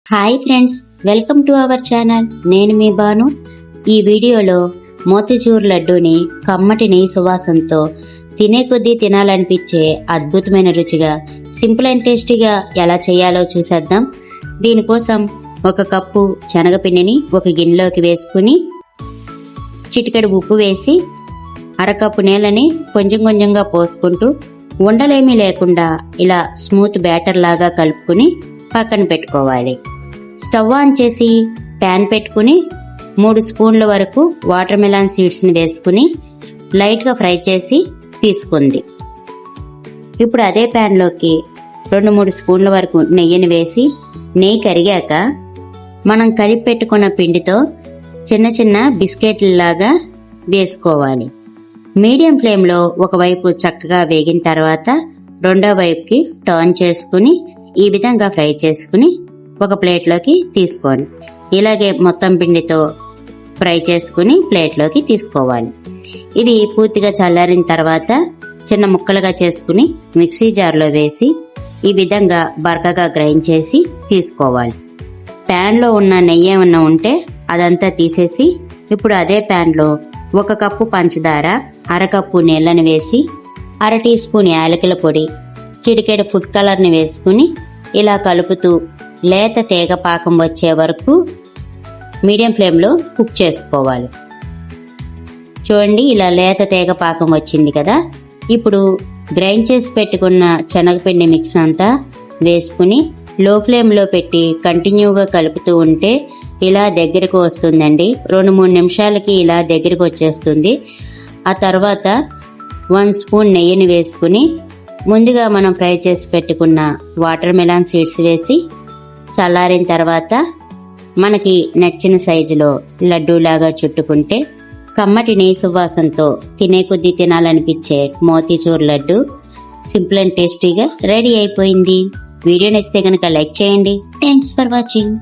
Hi friends, welcome to our channel. నేను మీ బాను. ఈ వీడియోలో మోతిచూర్ లడ్డూని కమ్మటి నెయ్యి సువాసనతో తినే కొద్దీ తినాలనిపించే అద్భుతమైన రుచిగా, సింపుల్ అండ్ టేస్టీగా ఎలా చేయాలో చూసేద్దాం. దీనికోసం ఒక కప్పు శనగపిండిని ఒక గిన్నెలోకి వేసుకుని చిటికెడు ఉప్పు వేసి అరకప్పు నీళ్ళని కొంచెం కొంచెంగా పోసుకుంటూ ఉండలేమీ లేకుండా ఇలా స్మూత్ బ్యాటర్ లాగా కలుపుకుని పక్కన పెట్టుకోవాలి. స్టవ్ ఆన్ చేసి ప్యాన్ పెట్టుకుని 3 స్పూన్ల వరకు వాటర్ మెలాన్ సీడ్స్ని వేసుకుని లైట్గా ఫ్రై చేసి తీసుకుంది. ఇప్పుడు అదే ప్యాన్లోకి 2-3 స్పూన్ల వరకు నెయ్యిని వేసి నెయ్యి కరిగాక మనం కలిపి పెట్టుకున్న పిండితో చిన్న చిన్న బిస్కెట్లలాగా వేసుకోవాలి. మీడియం ఫ్లేమ్లో ఒకవైపు చక్కగా వేగిన తర్వాత రెండో వైపుకి టర్న్ చేసుకుని ఈ విధంగా ఫ్రై చేసుకుని ఒక ప్లేట్లోకి తీసుకోండి. ఇలాగే మొత్తం పిండితో ఫ్రై చేసుకుని ప్లేట్లోకి తీసుకోవాలి. ఇవి పూర్తిగా చల్లారిన తర్వాత చిన్న ముక్కలుగా చేసుకుని మిక్సీ జార్లో వేసి ఈ విధంగా బరకగా గ్రైండ్ చేసి తీసుకోవాలి. ప్యాన్లో ఉన్న నెయ్యి ఏమన్నా ఉంటే అదంతా తీసేసి ఇప్పుడు అదే ప్యాన్లో 1 కప్పు పంచదార, అరకప్పు నీళ్ళని వేసి 1/2 టీ స్పూన్ యాలకుల పొడి, చిటికెడు ఫుడ్ కలర్ని వేసుకుని ఇలా కలుపుతూ లేత తీగ పాకం వచ్చే వరకు మీడియం ఫ్లేమ్లో కుక్ చేసుకోవాలి. చూడండి, ఇలా లేత తీగ పాకం వచ్చింది కదా. ఇప్పుడు గ్రైండ్ చేసి పెట్టుకున్న శనగపిండి మిక్స్ అంతా వేసుకుని లో ఫ్లేమ్లో పెట్టి కంటిన్యూగా కలుపుతూ ఉంటే ఇలా దగ్గరకు వస్తుందండి. 2-3 నిమిషాలకి ఇలా దగ్గరకు వచ్చేస్తుంది. ఆ తర్వాత 1 స్పూన్ నెయ్యిని వేసుకుని ముందుగా మనం ఫ్రై చేసి పెట్టుకున్న వాటర్ మెలాన్ సీడ్స్ వేసి చల్లారిన తర్వాత మనకి నచ్చిన సైజులో లడ్డూలాగా చుట్టుకుంటే కమ్మటి నెయ్యి సువాసనతో తినే కొద్దీ తినాలనిపించే మోతీచూర్ లడ్డు సింపుల్ అండ్ టేస్టీగా రెడీ అయిపోయింది. వీడియో నచ్చితే కనుక లైక్ చేయండి. Thanks for watching.